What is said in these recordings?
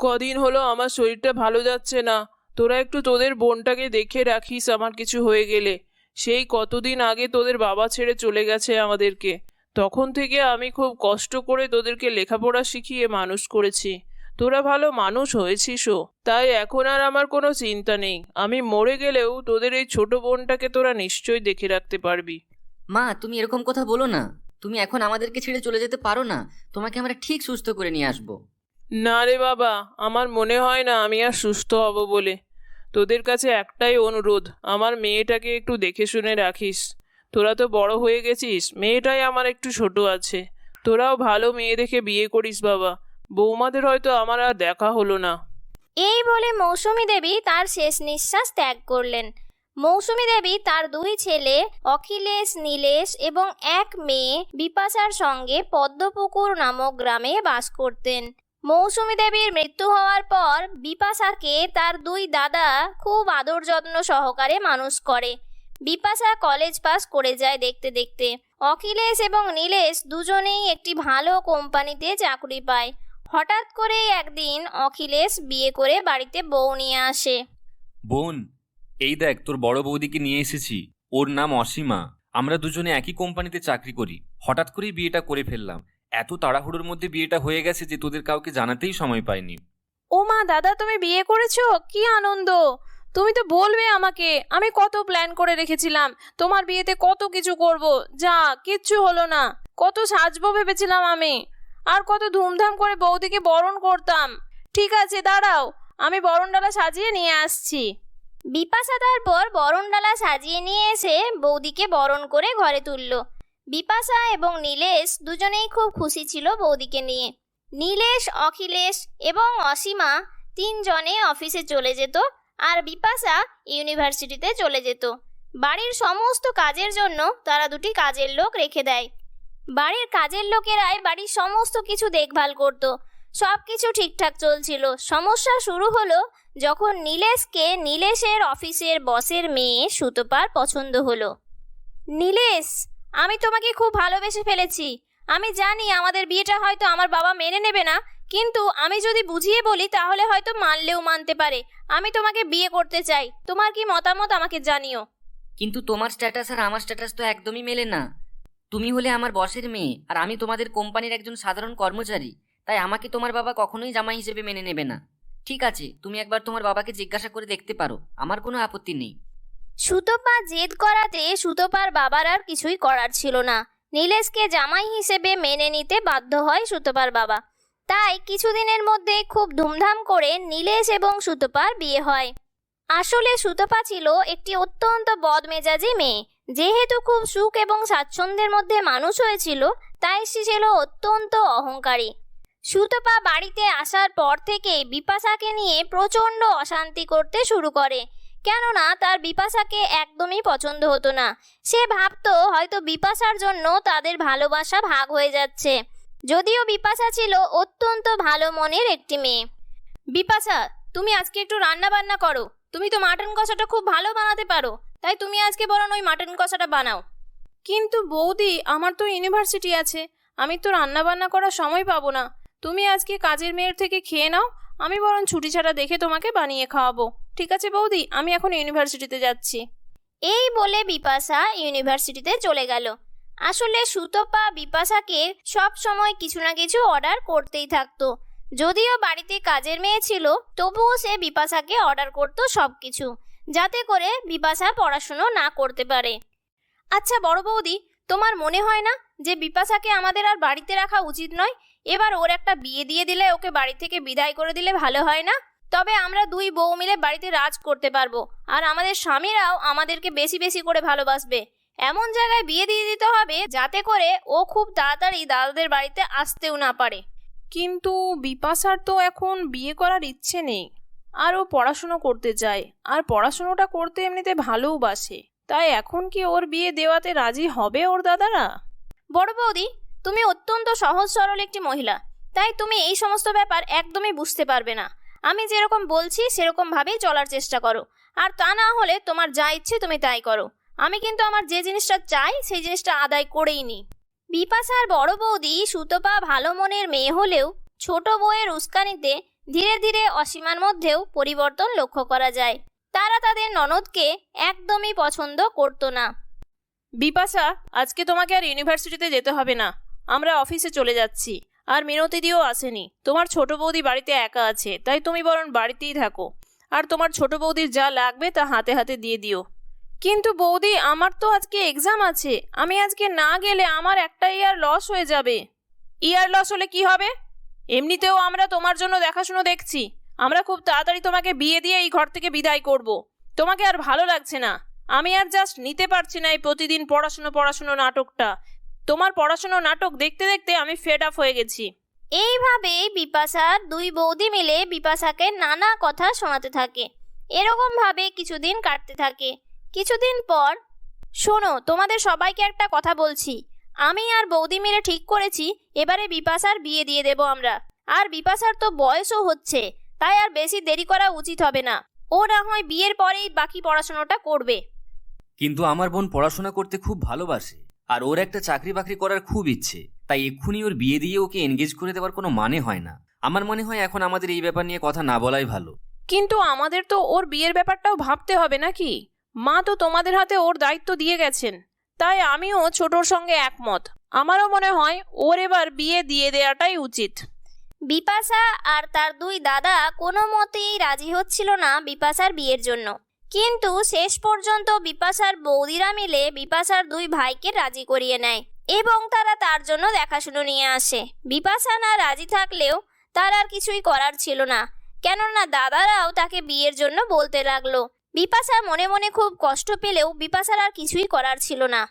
কদিন হলো আমার শরীরটা ভালো যাচ্ছে না। তোরা একটু তোদের বোনটাকে দেখে রাখিস আমার কিছু হয়ে গেলে। সেই কতদিন আগে তোদের বাবা ছেড়ে চলে গেছে আমাদেরকে। তখন থেকে আমি খুব কষ্ট করে তোদেরকে লেখাপড়া শিখিয়ে মানুষ করেছি। তোরা ভালো মানুষ হয়েছিসও, তাই এখন আর আমার কোনো চিন্তা নেই। আমি মরে গেলেও তোদের এই ছোট বোনটাকে তোরা নিশ্চয়ই দেখে রাখতে পারবি। মা, তুমি এরকম কথা বলো না। তুমি এখন আমাদেরকে ছেড়ে চলে যেতে পারো না। তোমাকে আমরা ঠিক সুস্থ করে নিয়ে আসবো। না রে বাবা, আমার মনে হয় না আমি আর সুস্থ হব বলে। তোদের কাছে একটাই অনুরোধ, আমার মেয়েটাকে একটু দেখে শুনে রাখিস। তোরা তো বড় হয়ে গেছিস, মেয়েটাই আমার একটু ছোট আছে। তোরাও ভালো মেয়ে দেখে বিয়ে করিস বাবা। বৌমাদের হয়তো আমার আর দেখা হলো না। এই বলে মৌসুমী দেবী তার শেষ নিঃশ্বাস ত্যাগ করলেন। মৌসুমী দেবী তার দুই ছেলে অখিলেশ, নীলেশ এবং এক মেয়ে বিপাশার সঙ্গে পদ্মপুকুর নামক গ্রামে বাস করতেন। মৌসুমী দেবীর মৃত্যু হওয়ার পর বিপাশাকে তার দুই দাদা খুব আদর যত্ন সহকারে মানুষ করে। বিপাশা কলেজ পাস করে যায় দেখতে দেখতে। অখিলেশ এবং নীলেশ দুজনেই একটি ভালো কোম্পানিতে চাকরি পায়। হঠাৎ করে একদিন অখিলেশ বিয়ে করে বাড়িতে বউ নিয়ে আসে। বোন, এই দেখ তোর বড় বৌদিকে নিয়ে এসেছি। ওর নাম অসীমা। আমরা দুজনে একই কোম্পানিতে চাকরি করি। হঠাৎ করেই বিয়েটা করে ফেললাম। এত তাড়াহুড়োর মধ্যে বিয়েটা হয়ে গেছে যে তোদের কাউকে জানাতেই সময় পাইনি। ও মা, দাদা তুমি বিয়ে করেছো? কি আনন্দ! তুমি তো বলবে আমাকে। আমি কত প্ল্যান করে রেখেছিলাম, তোমার বিয়েতে কত কিছু করব, যা কিচ্ছু হলো না। কত সাজবো ভেবেছিলাম আমি, আর কত ধুমধাম করে বৌদিকে বরণ করতাম। ঠিক আছে, দাঁড়াও, আমি বরণডালা সাজিয়ে নিয়ে আসছি। বিপাশা তারপর বরণডালা সাজিয়ে নিয়ে এসে বৌদিকে বরণ করে ঘরে তুলল। বিপাশা এবং নীলেশ দুজনেই খুব খুশি ছিল বৌদিকে নিয়ে। নীলেশ, অখিলেশ এবং অসীমা তিনজনে অফিসে চলে যেত, আর বিপাশা ইউনিভার্সিটিতে চলে যেত। বাড়ির সমস্ত কাজের জন্য তারা দুটি কাজের লোক রেখে দেয়। বাড়ির কাজের লোকেরাই বাড়ির সমস্ত কিছু দেখভাল করত। সব কিছু ঠিকঠাক চলছিল। সমস্যা শুরু হলো যখন নীলেশকে নীলেশের অফিসের বসের মেয়ে সুতপার পছন্দ হলো। নীলেশ, আমি তোমাকে খুব ভালোবেসে ফেলেছি। আমি জানি আমাদের বিয়েটা হয়তো আমার বাবা মেনে নেবে না, কিন্তু আমি যদি বুঝিয়ে বলি তাহলে হয়তো মানলেও মানতে পারে। আমি তোমাকে বিয়ে করতে চাই। তোমার কি মতামত আমাকে জানিও। কিন্তু তোমার স্ট্যাটাস আর আমার স্ট্যাটাস তো একদমই মেলে না। তুমি হলে আমার বসের মেয়ে, আর আমি তোমাদের কোম্পানির একজন সাধারণ কর্মচারী। তাই আমাকে তোমার বাবা কখনোই জামাই হিসেবে মেনে নেবে না। ঠিক আছে, তুমি একবার তোমার বাবাকে জিজ্ঞাসা করে দেখতে পারো, আমার কোনো আপত্তি নেই। সুতপা জেদ করাতে সুতপার বাবার আর কিছুই করার ছিল না। নীলেশকে জামাই হিসেবে মেনে নিতে বাধ্য হয় সুতপার বাবা। তাই কিছুদিনের মধ্যে খুব ধুমধাম করে নীলেশ এবং সুতপার বিয়ে হয়। আসলে সুতপা ছিল একটি অত্যন্ত বদমেজাজি মেয়ে। যেহেতু খুব সুখ এবং স্বাচ্ছন্দ্যের মধ্যে মানুষ হয়েছিল, তাই সে ছিল অত্যন্ত অহংকারী। সুতপা বাড়িতে আসার পর থেকেই বিপাশাকে নিয়ে প্রচণ্ড অশান্তি করতে শুরু করে, কেননা তার বিপাশাকে একদমই পছন্দ হতো না। সে ভাবতো হয়তো বিপাশার জন্য তাদের ভালোবাসা ভাগ হয়ে যাচ্ছে, যদিও বিপাশা ছিল অত্যন্ত ভালো মনের একটি মেয়ে। বিপাশা, তুমি আজকে একটু রান্না বান্না করো। তুমি তো মাটন কষাটা খুব ভালো বানাতে পারো, তাই তুমি আজকে বরং ওই মাটন কষাটা বানাও। কিন্তু বৌদি, আমার তো ইউনিভার্সিটি আছে, আমি তো রান্না বান্না করার সময় পাবো না। তুমি আজকে কাজের মেয়ের থেকে খেয়ে নাও, আমি বরং ছুটি ছাড়া দেখে তোমাকে বানিয়ে খাওয়াবো। ঠিক আছে বৌদি, আমি এখন ইউনিভার্সিটিতে যাচ্ছি। এই বলে বিপাশা ইউনিভার্সিটিতে চলে গেল। আসলে সুতপা বিপাশাকে সব সময় কিছু না কিছু অর্ডার করতেই থাকতো। যদিও বাড়িতে কাজের মেয়ে ছিল, তবুও সে বিপাশাকে অর্ডার করতো সবকিছু, যাতে করে বিপাশা পড়াশুনো না করতে পারে। আচ্ছা বড় বৌদি, তোমার মনে হয় না যে বিপাশাকে আমাদের আর বাড়িতে রাখা উচিত নয়? এবার ওর একটা বিয়ে দিয়ে দিলে, ওকে বাড়ি থেকে বিদায় করে দিলে ভালো হয় না? তবে আমরা দুই বউ মিলে বাড়িতে রাজ করতে পারবো, আর আমাদের স্বামীরাও আমাদেরকে বেশি বেশি করে ভালোবাসবে। এমন জায়গায় বিয়ে দিয়ে দিতে হবে যাতে করে ও খুব তাড়াতাড়ি দাদাদের বাড়িতে আসতেও না পারে। কিন্তু বিপাশার তো এখন বিয়ে করার ইচ্ছে নেই, আর ও পড়াশুনো করতে চায়, আর পড়াশুনোটা করতে এমনিতে ভালোবাসে। তাই এখন কি ওর বিয়ে দেওয়াতে রাজি হবে ওর দাদারা? বড় বৌদি, তুমি অত্যন্ত সহজ সরল একটি মহিলা, তাই তুমি এই সমস্ত ব্যাপার একদমই বুঝতে পারবে না। আমি যেরকম বলছি সেরকম ভাবেই চলার চেষ্টা করো, আর তা না হলে তোমার যা ইচ্ছে তুমি তাই করো। আমি কিন্তু আমার যে জিনিসটা চাই সেই জিনিসটা আদায় করেই নি। বিপাশার বড় বৌদি সুতপা ভালো মনের মেয়ে হলেও ছোট বউয়ের উস্কানিতে ধীরে ধীরে অসীমার মধ্যেও পরিবর্তন লক্ষ্য করা যায়। তারা তাদের ননদকে একদমই পছন্দ করতো না। বিপাশা, আজকে তোমাকে আর ইউনিভার্সিটিতে যেতে হবে না, আমরা অফিসে চলে যাচ্ছি। আর মিনতি দিও আসেনি, তোমার ছোট বৌদি বাড়িতে একা আছে, তাই তুমি বরং বাড়িতেই থাকো। আর তোমার ছোট বৌদির যা লাগবে তা হাতে হাতে দিয়ে দিও। কিন্তু বৌদি, আমার তো আজকে এক্সাম আছে, আমি আজকে না গেলে আমার একটা ইয়ার লস হয়ে যাবে। ইয়ার লস হলে কি হবে? এমনিতেও আমরা তোমার জন্য দেখাশুনো দেখছি। আমরা খুব তাড়াতাড়ি তোমাকে বিয়ে দিয়ে এই ঘর থেকে বিদায় করব। তোমাকে আর ভালো লাগছে না। আমি আর জাস্ট নিতে পারছি না এই প্রতিদিন পড়াশুনো নাটকটা। তোমার পড়াশুনো নাটক দেখতে দেখতে আমি ফেড আপ হয়ে গেছি। এইভাবেই বিপাশার দুই বৌদি মিলে বিপাশাকে নানা কথা শোনাতে থাকে। এরকম ভাবে কিছুদিন কাটতে থাকে। কিছুদিন পর, শোনো, তোমাদের সবাইকে একটা কথা বলছি। আমি আর বৌদি মিলে ঠিক করেছি এবারে বিপাশার বিয়ে দিয়ে দেব আমরা। আর বিপাশার তো বয়সও হচ্ছে, তাই আর বেশি দেরি করা উচিত হবে না। ও না হয় বিয়ের পরেই বাকি পড়াশোনাটা করবে। কিন্তু আমার বোন পড়াশোনা করতে খুব ভালোবাসে, আর ওর একটা চাকরি বাকরি করার খুব ইচ্ছে, তাই এক্ষুনি ওর বিয়ে দিয়ে ওকে এনগেজ করে দেওয়ার কোনো মানে হয় না। আমার মনে হয় এখন আমাদের এই ব্যাপার নিয়ে কথা না বলাই ভালো। কিন্তু আমাদের তো ওর বিয়ের ব্যাপারটাও ভাবতে হবে নাকি? মা তো তোমাদের হাতে ওর দায়িত্ব দিয়ে গেছেন, তাই আমিও ছোটর সঙ্গে একমত। আমারও মনে হয় ওর এবার বিয়ে দিয়ে দেওয়াটাই উচিত। বিপাশা আর তার দুই দাদা কোনো মতেই রাজি হচ্ছিল না বিপাশার বিয়ের জন্য। কিন্তু শেষ পর্যন্ত বিপাশার বৌদিরা মিলে বিপাশার দুই ভাইকে রাজি করিয়ে নেয় এবং তারা তার জন্য দেখাশুনো নিয়ে আসে। বিপাশা না রাজি থাকলেও তার আর কিছুই করার ছিল না, কেননা দাদারাও তাকে বিয়ের জন্য বলতে লাগলো। বিপাশা মনে মনে খুব কষ্ট পেলেও বিপাশার আর কিছুই করার ছিল না।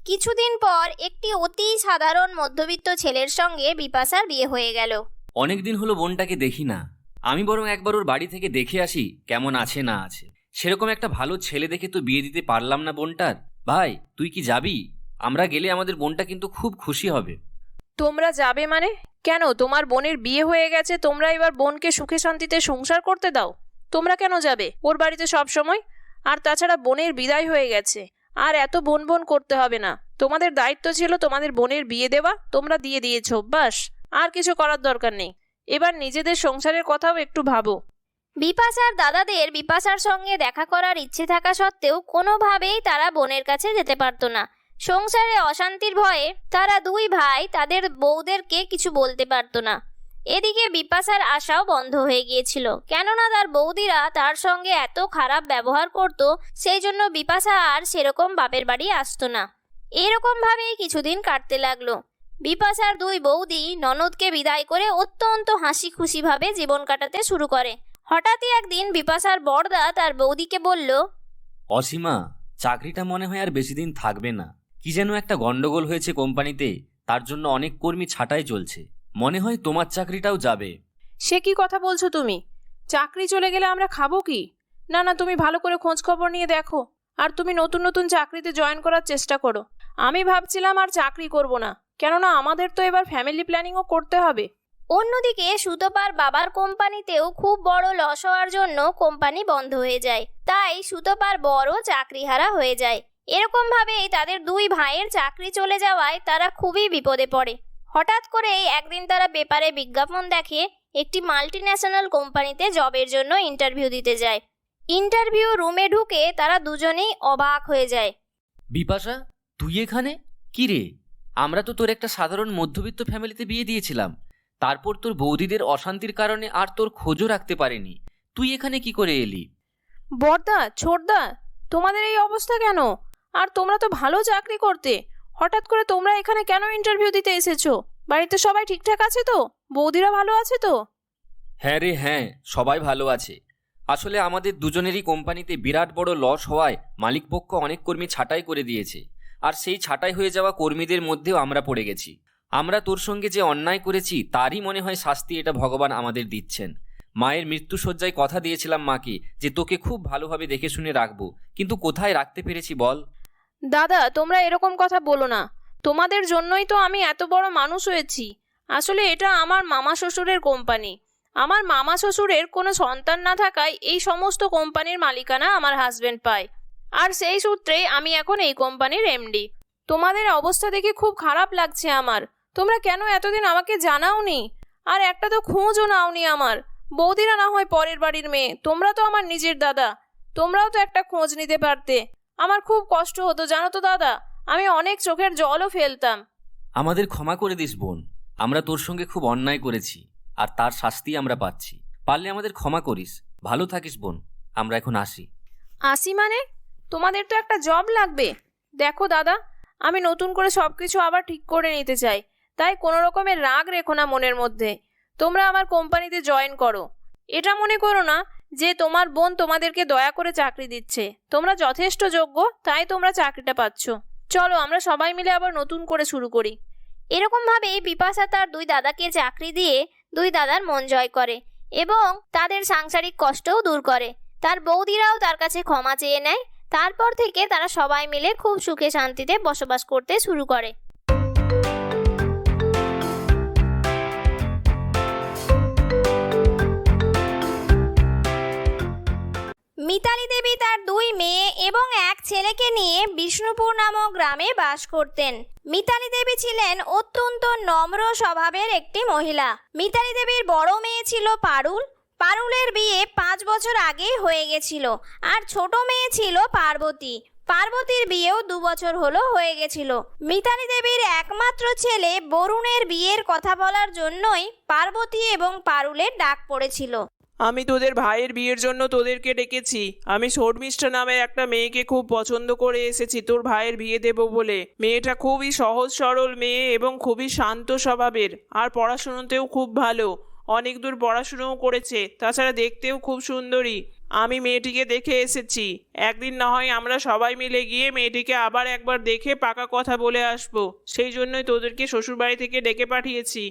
কিছুদিন পর একটি অতি সাধারণ মধ্যবিত্ত ছেলের সঙ্গে বিপাশার বিয়ে হয়ে গেল। অনেকদিন হলো বোনটাকে দেখি না, আমি বরং একবার ওর বাড়ি থেকে দেখে আসি কেমন আছে না আছে। সেরকম একটা ভালো ছেলে দেখে তো বিয়ে দিতে পারলাম না বোনটার। ভাই, তুই কি যাবি? আমরা গেলে আমাদের বোনটা কিন্তু খুব খুশি হবে। তোমরা যাবে মানে? কেন, তোমার বোনের বিয়ে হয়ে গেছে, তোমরা এবার বোনকে সুখে শান্তিতে সংসার করতে দাও। তোমরা কেন যাবে ওর বাড়িতে সব সময়? আর তাছাড়া বোনের বিদায় হয়ে গেছে, আর এত বোন বোন করতে হবে না। তোমাদের দায়িত্ব ছিল তোমাদের বোনের বিয়ে দেওয়া, তোমরা দিয়ে দিয়েছো, বাস। আর কিছু করার দরকার নেই। এবার নিজেদের সংসারের কথাও একটু ভাবো। বিপাশার দাদাদের বিপাশার সঙ্গে দেখা করার ইচ্ছে থাকা সত্ত্বেও কোনোভাবেই তারা বোনের কাছে যেতে পারতো না। সংসারে অশান্তির ভয়ে তারা দুই ভাই তাদের বউদেরকে কিছু বলতে পারতো না। এদিকে বিপাশার আশাও বন্ধ হয়ে গিয়েছিল, কেননা তার বৌদিরা তার সঙ্গে এত খারাপ ব্যবহার করত, সেই জন্য বিপাশা আর সেরকম বাপের বাড়ি আসতো না। এরকম ভাবেই কিছুদিন কাটতে লাগলো। বিপাশার দুই বৌদি ননদকে বিদায় করে অত্যন্ত হাসি খুশি ভাবে জীবন কাটাতে শুরু করে। হঠাৎই একদিন বিপাশার বড়দা তার বৌদিকে বলল, অসীমা, চাকরিটা মনে হয় আর বেশি দিন থাকবে না। কি যেন একটা গন্ডগোল হয়েছে কোম্পানিতে, তার জন্য অনেক কর্মী ছাঁটাই চলছে। মনে হয় তোমার চাকরিটাও যাবে। সে কি কথা বলছো তুমি? চাকরি চলে গেলে আমরা খাবো কি? না না, তুমি ভালো করে খোঁজ খবর নিয়ে দেখো, আর তুমি নতুন নতুন চাকরিতে জয়েন করার চেষ্টা করো। আমি ভাবছিলাম আর চাকরি করব না, কেননা আমাদের তো এবার ফ্যামিলি প্ল্যানিংও করতে হবে। অন্যদিকে সুতপার বাবার কোম্পানিতেও খুব বড় লস হওয়ার জন্য কোম্পানি বন্ধ হয়ে যায়। তাই সুতপার বড় চাকরিহারা হয়ে যায়। এরকম ভাবেই তাদের দুই ভাইয়ের চাকরি চলে যাওয়ায় তারা খুবই বিপদে পড়ে। হঠাৎ করেই একদিন তারা পেপারে বিজ্ঞাপন দেখে একটি মাল্টিন্যাশনাল কোম্পানিতে জবের জন্য ইন্টারভিউ দিতে যায়। ইন্টারভিউ রুমে ঢুকে তারা দুজনেই অবাক হয়ে যায়। বিপাশা, তুই এখানে? কি রে, আমরা তো তোর একটা সাধারণ মধ্যবিত্ত ফ্যামিলিতে বিয়ে দিয়েছিলাম। তারপর তোর বৌদিদের অশান্তির কারণে আর তোর খোঁজও রাখতে পারিনি। তুই এখানে কি করে এলি? বড়দা, ছোটদা, তোমাদের এই অবস্থা কেন? আর তোমরা তো ভালো চাকরি করতে, হঠাৎ করে তোমরা এখানে কেন ইন্টারভিউ দিতে এসেছো? বাড়িতে সবাই ঠিকঠাক আছে তো? বৌদিরা ভালো আছে তো? হ্যাঁ রে, হ্যাঁ, সবাই ভালো আছে। আসলে আমাদের দুজনেরই কোম্পানিতে বিরাট বড় লস হওয়ায় মালিকপক্ষ অনেক কর্মী ছাঁটাই করে দিয়েছে, আর সেই ছাঁটাই হয়ে যাওয়া কর্মীদের মধ্যেও আমরা পড়ে গেছি। আমরা তোর সঙ্গে যে অন্যায় করেছি তারই মনে হয় শাস্তি এটা ভগবান আমাদের দিচ্ছেন। মায়ের মৃত্যুশয্যায় কথা দিয়েছিলাম মাকে যে তোকে খুব ভালোভাবে দেখে শুনে রাখবো, কিন্তু কোথায় রাখতে পেরেছি বল? দাদা, তোমরা এরকম কথা বলো না। তোমাদের জন্যই তো আমি এত বড় মানুষ হয়েছি। আসলে এটা আমার মামা শ্বশুরের কোম্পানি। আমার মামা শ্বশুরের কোনো সন্তান না থাকায় এই সমস্ত কোম্পানির মালিকানা আমার হাজবেন্ড পায়, আর সেই সূত্রে আমি এখন এই কোম্পানির এমডি। তোমাদের অবস্থা দেখে খুব খারাপ লাগছে আমার। তোমরা কেন এতদিন আমাকে জানাওনি? আর একটা তো খোঁজও নাওনি আমার। বৌদিরা না হয় পরের বাড়ির মেয়ে, তোমরা তো আমার নিজের দাদা, তোমরাও তো একটা খোঁজ নিতে পারতে। আমার খুব কষ্ট হতো জানো তো দাদা, আমি অনেক চোখের জলও ফেলতাম। আমাদের ক্ষমা করে দিস বোন, আমরা তোর সঙ্গে খুব অন্যায় করেছি আর তার শাস্তি আমরা পাচ্ছি। পারলে আমাদের ক্ষমা করিস। ভালো থাকিস বোন, আমরা এখন আসি। আসি মানে? তোমাদের তো একটা জব লাগবে। দেখো দাদা, আমি নতুন করে সবকিছু আবার ঠিক করে নিতে চাই, তাই কোনো রকমের রাগ রেখো না মনের মধ্যে। তোমরা আমার কোম্পানিতে জয়েন করো। এটা মনে করো না যে তোমার বোন তোমাদেরকে দয়া করে চাকরি দিচ্ছে, তোমরা যথেষ্ট যোগ্য তাই তোমরা চাকরিটা পাচ্ছ। চলো আমরা সবাই মিলে আবার নতুন করে শুরু করি। এরকম ভাবেই বিপাশা তার দুই দাদাকে চাকরি দিয়ে দুই দাদার মন জয় করে এবং তাদের সাংসারিক কষ্টও দূর করে। তার বৌদিরাও তার কাছে ক্ষমা চেয়ে নেয়। তারপর থেকে তারা সবাই মিলে খুব সুখে শান্তিতে বসবাস করতে শুরু করে। মিতালি দেবী তার দুই মেয়ে এবং এক ছেলেকে নিয়ে বিষ্ণুপুর নামক গ্রামে বাস করতেন। মিতালি দেবী ছিলেন অত্যন্ত নম্র স্বভাবের একটি মহিলা। মিতালি দেবীর বড় মেয়ে ছিল পারুল। পারুলের বিয়ে 5 বছর আগেই হয়ে গেছিল। আর ছোট মেয়ে ছিল পার্বতী। পার্বতীর বিয়েও 2 বছর হলো হয়ে গেছিল। মিতালি দেবীর একমাত্র ছেলে বরুণের বিয়ের কথা বলার জন্যই পার্বতী এবং পারুলের ডাক পড়েছিল। আমি তোদের ভাইয়ের বিয়ের জন্য তোদেরকে ডেকেছি। আমি শর্মিষ্ঠা নামের একটা মেয়েকে খুব পছন্দ করে এসেছি তোর ভাইয়ের বিয়ে দেব বলে। মেয়েটা খুবই সহজ সরল মেয়ে এবং খুবই শান্ত স্বভাবের, আর পড়াশুনোতেও খুব ভালো। অনেক দূর পড়াশুনোও করেছে, তাছাড়া দেখতেও খুব সুন্দরী। আমি মেয়েটিকে দেখে এসেছি। একদিন না হয় আমরা সবাই মিলে গিয়ে মেয়েটিকে আবার একবার দেখে পাকা কথা বলে আসবো। সেই জন্যই তোদেরকে শ্বশুরবাড়ি থেকে ডেকে পাঠিয়েছি।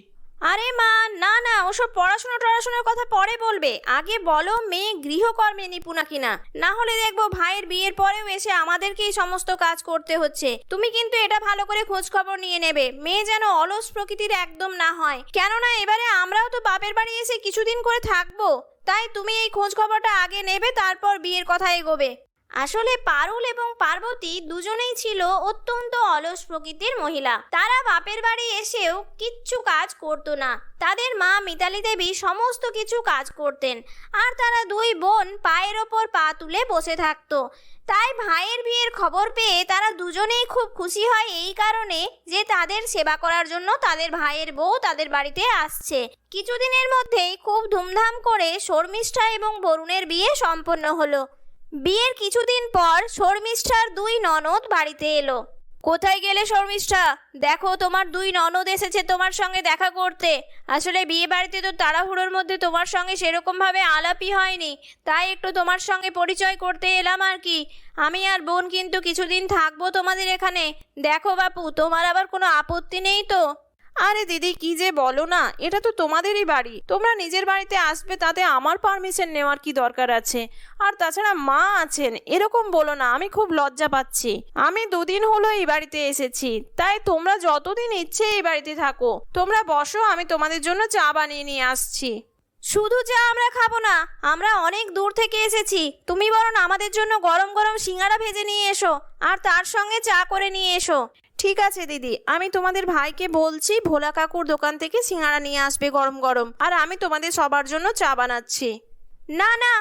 আরে মা, না না, ওসব পড়াশোনার কথা পরে বলবে। আগে বলো মেয়ে গৃহকর্মে নিপুণা কিনা, না হলে দেখবো ভাইয়ের বিয়ের পরেও এসে আমাদেরকেই সমস্ত কাজ করতে হচ্ছে। তুমি কিন্তু এটা ভালো করে খোঁজ খবর নিয়ে নেবে, মেয়ে যেন অলস প্রকৃতির একদম না হয়। কেননা এবারে আমরাও তো বাপের বাড়ি এসে কিছুদিন করে থাকবো, তাই তুমি এই খোঁজ খবরটা আগে নেবে, তারপর বিয়ের কথা এগোবে। আসলে পারুল এবং পার্বতী দুজনেই ছিল অত্যন্ত অলস প্রকৃতির মহিলা। তারা বাপের বাড়ি এসেও কিচ্ছু কাজ করতো না। তাদের মা মিতালি দেবী সমস্ত কিছু কাজ করতেন, আর তারা দুই বোন পায়ের ওপর পা তুলে বসে থাকতো। তাই ভাইয়ের বিয়ের খবর পেয়ে তারা দুজনেই খুব খুশি হয় এই কারণে যে তাদের সেবা করার জন্য তাদের ভাইয়ের বউ তাদের বাড়িতে আসছে। কিছুদিনের মধ্যেই খুব ধুমধাম করে শর্মিষ্ঠা এবং বরুণের বিয়ে সম্পন্ন হলো। বিয়ের কিছুদিন পর শর্মিষ্ঠার দুই ননদ বাড়িতে এলো। কোথায় গেলে শর্মিষ্ঠা? দেখো তোমার দুই ননদ এসেছে তোমার সঙ্গে দেখা করতে। আসলে বিয়ে বাড়িতে তো তাড়াহুড়োর মধ্যে তোমার সঙ্গে সেরকম ভাবে আলাপই হয়নি, তাই একটু তোমার সঙ্গে পরিচয় করতে এলাম আর কি। আমি আর বোন কিন্তু কিছুদিন থাকবো তোমাদের এখানে। দেখো বাপু, তোমার আবার কোনো আপত্তি নেই তো? আরে দিদি, কি যে বলো না, এটা তো তোমাদেরই বাড়ি, তোমরা নিজের বাড়িতে আসবে, তাতে আমার পারমিশন নেওয়ার কি দরকার আছে? আর তাছাড়া মা আছেন, এরকম বলো না, আমি খুব লজ্জা পাচ্ছি। আমি 2 দিন হলো এই বাড়িতে এসেছি, তাই তোমরা যতদিন ইচ্ছে এই বাড়িতে থাকো। তোমরা বসো, আমি তোমাদের জন্য চা বানিয়ে নিয়ে আসছি। শুধু চা আমরা খাবো না, আমরা অনেক দূর থেকে এসেছি। তুমি বরং আমাদের জন্য গরম গরম সিঙ্গারা ভেজে নিয়ে এসো, আর তার সঙ্গে চা করে নিয়ে এসো। ঠিক আছে দিদি, আমি তোমাদের ভাইকে বলছি ভোলা কাকুর দোকান থেকে সিঙ্গারা নিয়ে আসবে গরম গরম, আর আমি তোমাদের সবার জন্য চা বানাচ্ছি। না না,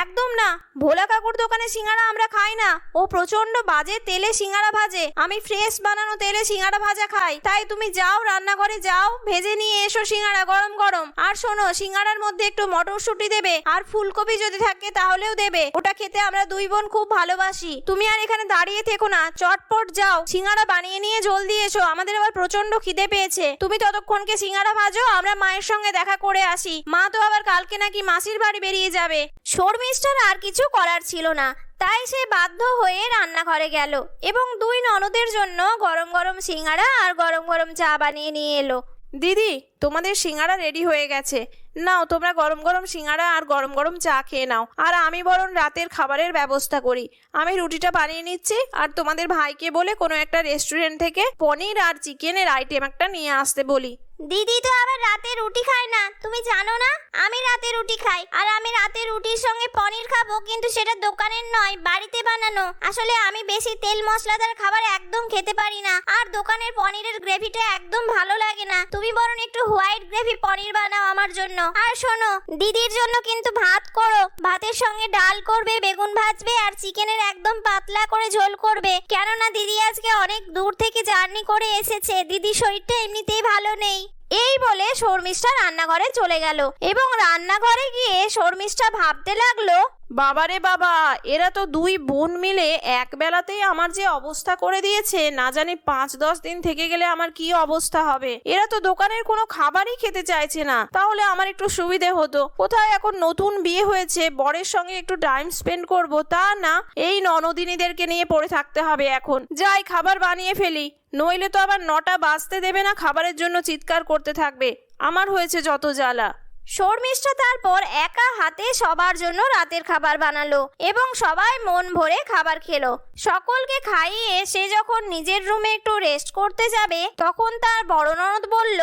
একদম না, ভোলা কাকুর দোকানে সিঙ্গারা আমরা খাই না। ও প্রচন্ড বাজে তেলে সিঙ্গারা ভাজে, আমি ফ্রেশ বানানো তেলে সিঙ্গারা ভাজা খাই। তাই তুমি যাও, রান্নাঘরে যাও, ভেজে নিয়ে এসো সিঙ্গারা গরম গরম। আর শোনো, সিঙ্গারার মধ্যে একটু মটরশুঁটি দেবে, আর ফুলকপি যদি থাকে তাহলেও দেবে। ওটা খেতে আমরা দুই বোন খুব ভালোবাসি। তুমি আর এখানে দাঁড়িয়ে থেকো না, চটপট যাও, সিঙ্গারা বানিয়ে নিয়ে জলদি এসো, আমাদের আবার প্রচন্ড খিদে পেয়েছে। তুমি ততক্ষণকে সিঙ্গারা ভাজো, আমরা মায়ের সঙ্গে দেখা করে আসি। মা তো আবার কালকে নাকি মাসির বাড়ি বেরিয়ে যাবে। শর্মিষ্ঠার আর কিছু করার ছিল না, তাই সে বাধ্য হয়ে রান্নাঘরে গেল এবং দুই ননদের জন্য গরম গরম সিঙ্গারা আর গরম গরম চা বানিয়ে নিয়ে এলো। দিদি, তোমাদের সিঙ্গারা রেডি হয়ে গেছে, নাও তোমরা গরম গরম সিঙ্গারা আর গরম গরম চা খেয়ে নাও। আর আমি বরং রাতের খাবারের ব্যবস্থা করি। আমি রুটিটা বানিয়ে নিচ্ছি, আর তোমাদের ভাইকে বলে কোনো একটা রেস্টুরেন্ট থেকে পনির আর চিকেনের আইটেম একটা নিয়ে আসতে বলি। দিদি তো আবার রাতে রুটি খায় না, তুমি জানো না? আমি রাতে রুটি খাই, আর আমি রাতে রুটির সঙ্গে পনির খাবো, কিন্তু সেটা দোকানের নয়, বাড়িতে বানানো। আসলে আমি বেশি তেল মশলাদার খাবার একদম খেতে পারি না, আর দোকানের পনিরের গ্রেভিটা একদম ভালো লাগে না। তুমি বরং একটু হোয়াইট গ্রেভি পনির বানাও আমার জন্য। আর শোনো, দিদির জন্য কিন্তু ভাত করো, ভাতের সঙ্গে ডাল করবে, বেগুন ভাজবে, আর চিকেনের একদম পাতলা করে ঝোল করবে, কেননা দিদি আজকে অনেক দূর থেকে জার্নি করে এসেছে, দিদির শরীরটা এমনিতেই ভালো নেই। এই বলে শর্মিষ্ঠা রান্নাঘরে চলে গেল, এবং রান্নাঘরে গিয়ে শর্মিষ্ঠা ভাবতে লাগলো, বাবারে বাবা, এরা তো দুই বোন মিলে এক বেলাতেই আমার যে অবস্থা করে দিয়েছে, না জানি 5-10 দিন থেকে গেলে আমার কি অবস্থা হবে। এরা তো দোকানের কোনো খাবারই খেতে চাইছে না, তাহলে আমার একটু সুবিধে হতো। কোথায় এখন নতুন বিয়ে হয়েছে, বরের সঙ্গে একটু টাইম স্পেন্ড করব, তা না, এই ননদিনীদেরকে নিয়ে পড়ে থাকতে হবে। এখন যাই খাবার বানিয়ে ফেলি, নইলে তো আবার 9টা বাজতে দেবে না, খাবারের জন্য চিৎকার করতে থাকবে। আমার হয়েছে যত জ্বালা। শর্মিষ্ঠা তারপর একা হাতে সবার জন্য রাতের খাবার বানালো, এবং সবাই মন ভরে খাবার খেলো। সকলকে খাইয়ে সে যখন নিজের রুমে একটু রেস্ট করতে যাবে, তখন তার বড় ননদ বলল,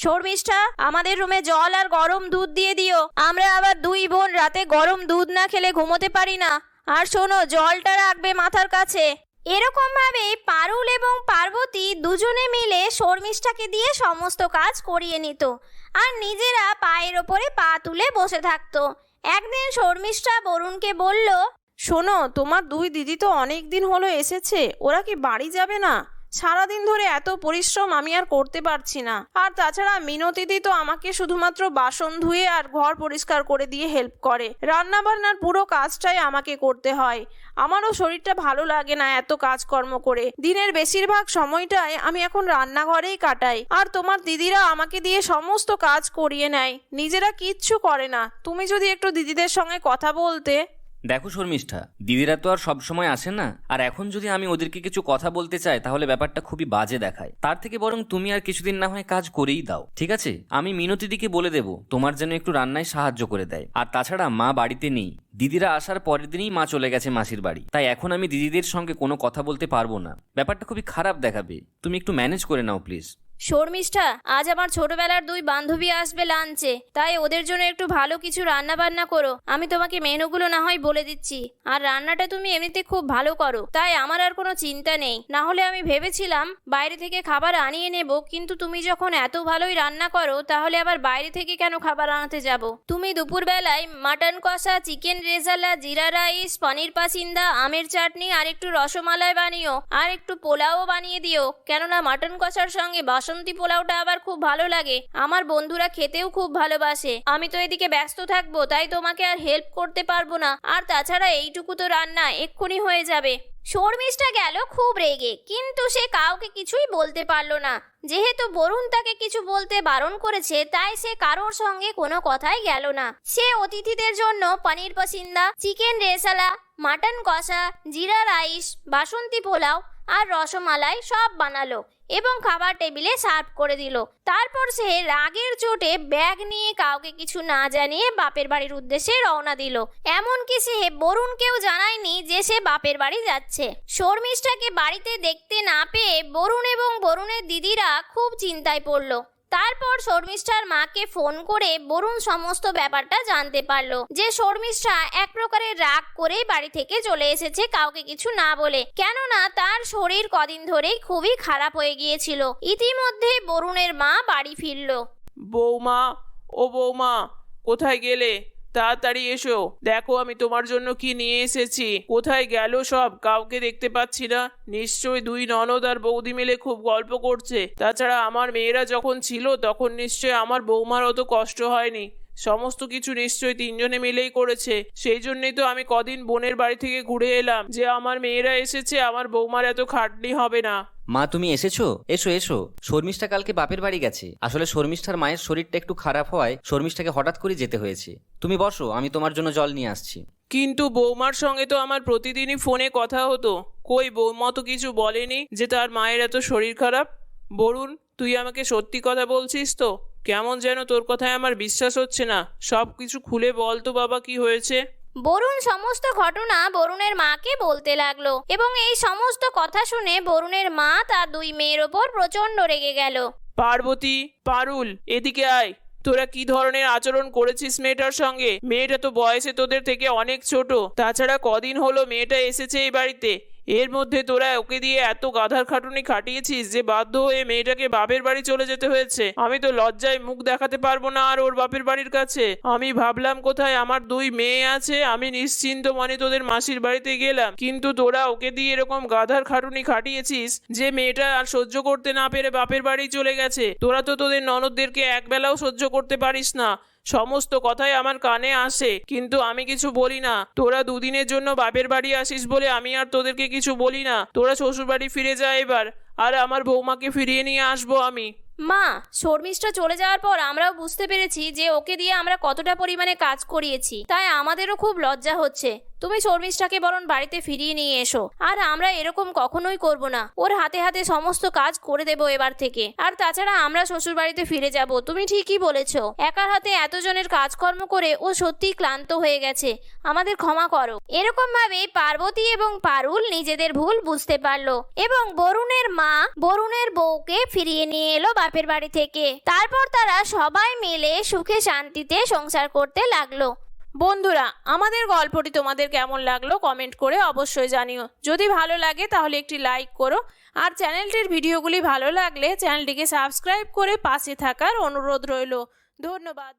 শর্মিষ্ঠা, আমাদের রুমে জল আর গরম দুধ দিয়ে দিও, আমরা আবার দুই বোন রাতে গরম দুধ না খেলে ঘুমোতে পারি না। আর শোনো, জলটা রাখবে মাথার কাছে। এরকম ভাবে পারুল এবং পার্বতী দুজনে মিলে শর্মিষ্ঠাকে দিয়ে সমস্ত কাজ করিয়ে নিত, আর নিজেরা পায়ের ওপরে পা তুলে বসে থাকতো। একদিন শর্মিষ্ঠা বরুণকে বলল, শোনো, তোমার দুই দিদি তো অনেক দিন হলো এসেছে, ওরা কি বাড়ি যাবে না? সারাদিন ধরে এত পরিশ্রম আমি আর করতে পারছি না। আর তাছাড়া মিনতিদি তো আমাকে শুধুমাত্র বাসন ধুয়ে আর ঘর পরিষ্কার করে দিয়ে হেল্প করে, রান্না বান্নার পুরো কাজটাই আমাকে করতে হয়। আমারও শরীরটা ভালো লাগে না এত কাজকর্ম করে, দিনের বেশিরভাগ সময়টাই আমি এখন রান্নাঘরেই কাটাই। আর তোমার দিদিরা আমাকে দিয়ে সমস্ত কাজ করিয়ে নেয়, নিজেরা কিচ্ছু করে না। তুমি যদি একটু দিদিদের সঙ্গে কথা বলতে। দেখো শর্মিষ্ঠা, দিদিরা তো আর সব সময় আসে না, আর এখন যদি আমি ওদেরকে কিছু কথা বলতে চাই তাহলে ব্যাপারটা খুবই বাজে দেখায়। তার থেকে বরং তুমি আর কিছুদিন না হয় কাজ করেই দাও, ঠিক আছে? আমি মিনতিদিকে বলে দেবো তোমার যেন একটু রান্নায় সাহায্য করে দেয়। আর তাছাড়া মা বাড়িতে নেই, দিদিরা আসার পরের দিনই মা চলে গেছে মাসির বাড়ি, তাই এখন আমি দিদিদের সঙ্গে কোনো কথা বলতে পারবো না। ব্যাপারটা খুবই খারাপ দেখাবে, তুমি একটু ম্যানেজ করে নাও প্লিজ। শর্মিষ্ঠা, আজ আমার ছোটবেলার দুই বান্ধবী আসবে লাঞ্চে, তাই ওদের জন্য একটু ভালো কিছু রান্না বান্না করো। আমি তোমাকে মেনুগুলো না হয় বলে দিচ্ছি, আর রান্নাটা তুমি এমনিতে খুব ভালো করো, তাই আমার আর কোনো চিন্তা নেই। না হলে আমি ভেবেছিলাম বাইরে থেকে খাবার আনিয়ে নেব, কিন্তু তুমি যখন এত ভালোই রান্না করো, তাহলে আবার বাইরে থেকে কেন খাবার আনাতে যাব? তুমি দুপুরবেলায় মাটন কষা, চিকেন রেজালা, জিরা রাইস, পনির পাসিন্দা, আমের চাটনি, আর একটু রসমালাই বানিও, আর একটু পোলাও বানিয়ে দিও, কেননা মাটন কষার সঙ্গে বাসন্তী পোলাওটা আবার খুব ভালো লাগে। আমার বন্ধুরা খেতেও খুব ভালোবাসে। আমি তো এদিকে ব্যস্ত থাকবো, তাই তোমাকে আর হেল্প করতে পারবো না। আর তাছাড়া এইটুকু তো রান্না এক্ষুনি হয়ে যাবে। শর্মিষ্ঠা গেল খুব রেগে, কিন্তু সে কাউকে কিছুই বলতে পারলো না। যেহেতু বরুণ তাকে কিছু বলতে বারণ করেছে, তাই সে কারোর সঙ্গে কোনো কথাই গেল না। সে অতিথিদের জন্য পনির পাসিন্দা, চিকেন রেসালা, মাটন কষা, জিরা রাইস, বাসন্তী পোলাও আর রসমালাই সব বানালো, এবং খাবার টেবিলে সার্ভ করে দিল। তারপর সে রাগের চোটে ব্যাগ নিয়ে কাউকে কিছু না জানিয়ে বাপের বাড়ির উদ্দেশ্যে রওনা দিল। এমনকি সে বরুণকেও জানায়নি যে সে বাপের বাড়ি যাচ্ছে। শর্মিষ্ঠাকে বাড়িতে দেখতে না পেয়ে বরুণ এবং বরুণের দিদিরা খুব চিন্তায় পড়ল। তারপর শর্মিষ্ঠার মাকে ফোন করে বরুণ সমস্ত ব্যাপারটা জানতে পারলো, যে শর্মিষ্ঠা এক প্রকারের রাগ করেই বাড়ি থেকে চলে এসেছে কাউকে কিছু না বলে, কেননা তার শরীর কদিন ধরেই খুবই খারাপ হয়ে গিয়েছিল। ইতিমধ্যে বরুণের মা বাড়ি ফিরল। বৌমা, ও বৌমা, কোথায় গেলে? তাড়াতাড়ি এসো, দেখো আমি তোমার জন্য কি নিয়ে এসেছি। কোথায় গেল সব? কাউকে দেখতে পাচ্ছি না। নিশ্চয়ই দুই ননদ আর বৌদি মিলে খুব গল্প করছে। তাছাড়া আমার মেয়েরা যখন ছিল তখন নিশ্চয় আমার বৌমার অত কষ্ট হয়নি। সমস্ত কিছু নিশ্চয়ই তিনজনে মিলেই করেছে। সেই জন্যই তো আমি কদিন বোনের বাড়ি থেকে ঘুরে এলাম, যে আমার মেয়েরা এসেছে, আমার বৌমার এত খাটনি হবে না। মা, তুমি এসেছো? এসো এসো। শর্মিষ্ঠা কালকে বাপের বাড়ি গেছে। আসলে শর্মিষ্ঠার মায়ের শরীরটা একটু খারাপ হওয়ায় শর্মিষ্ঠাকে হঠাৎ করে যেতে হয়েছে। তুমি বসো, আমি তোমার জন্য জল নিয়ে আসছি। কিন্তু বৌমার সঙ্গে তো আমার প্রতিদিনই ফোনে কথা হতো। কই, বৌমা তো কিছু বলেনি যে তার মায়ের এত শরীর খারাপ। বরুণ, তুই আমাকে সত্যি কথা বলছিস তো? কেমন যেন তোর কথায় আমার বিশ্বাস হচ্ছে না। সব কিছু খুলে বল তো বাবা, কি হয়েছে? বরুণ সমস্ত ঘটনা বরুণের মাকে বলতে লাগলো, এবং এই সমস্ত কথা শুনে বরুণের মা তার দুই মেয়ের ওপর প্রচন্ড রেগে গেল। পার্বতী, পারুল, এদিকে আয়। তোরা কি ধরনের আচরণ করেছিস মেয়েটার সঙ্গে? মেয়েটা তো বয়সে তোদের থেকে অনেক ছোট। তাছাড়া কদিন হলো মেয়েটা এসেছে এই বাড়িতে, এর মধ্যে তোরা ওকে দিয়ে এত গাধার খাটুনি খাটিয়েছিস যে বাধ্য হয়ে মেয়েটাকে বাপের বাড়ি চলে যেতে হয়েছে। আমি তো লজ্জায় মুখ দেখাতে পারবো না আর ওর বাপের বাড়ির কাছে। আমি ভাবলাম কোথায় আমার 2 মেয়ে আছে, আমি নিশ্চিন্ত মনে তোদের মাসির বাড়িতে গেলাম, কিন্তু তোরা ওকে দিয়ে এরকম গাধার খাটুনি খাটিয়েছিস যে মেয়েটা আর সহ্য করতে না পেরে বাপের বাড়ি চলে গেছে। তোরা তো তোদের ননদদেরকে একবেলাও সহ্য করতে পারিস না। সমস্ত কথাই আমার কানে আসে, কিন্তু আমি কিছু বলি না। তোরা 2 দিনের জন্য বাপের বাড়ি আসিস বলে আমি আর তোদেরকে কিছু বলি না। তোরা শ্বশুর বাড়ি ফিরে যা এবার, আর আমার বৌমাকে ফিরিয়ে নিয়ে আসবো আমি। মা, শর্মিষ্ঠা চলে যাওয়ার পর আমরাও বুঝতে পেরেছি যে ওকে দিয়ে আমরা কতটা পরিমাণে কাজ করিয়েছি, তাই আমাদেরও খুব লজ্জা হচ্ছে। তুমি শর্মিষ্ঠাকে বরং বাড়িতে ফিরিয়ে নিয়ে এসো, আর আমরা এরকম কখনোই করব না। ওর হাতে হাতে সমস্ত কাজ করে দেবো এবার থেকে। আর তাছাড়া আমরা শ্বশুর বাড়িতে ফিরে যাব। তুমি ঠিকই বলেছো, একার হাতে এতজনের কাজকর্ম করে ও সত্যিই ক্লান্ত হয়ে গেছে, আমাদের ক্ষমা করো। এরকম ভাবে পার্বতী এবং পারুল নিজেদের ভুল বুঝতে পারলো এবং বরুণের মা বরুণের বউকে ফিরিয়ে নিয়ে এলো বাপের বাড়ি থেকে। তারপর তারা সবাই মিলে সুখে শান্তিতে সংসার করতে লাগলো। বন্ধুরা, আমাদের গল্পটি তোমাদের কেমন লাগলো কমেন্ট করে অবশ্যই জানিও। যদি ভালো লাগে তাহলে একটি লাইক করো, আর চ্যানেলটির ভিডিওগুলি ভালো লাগলে চ্যানেলটিকে সাবস্ক্রাইব করে পাশে থাকার অনুরোধ রইল। ধন্যবাদ।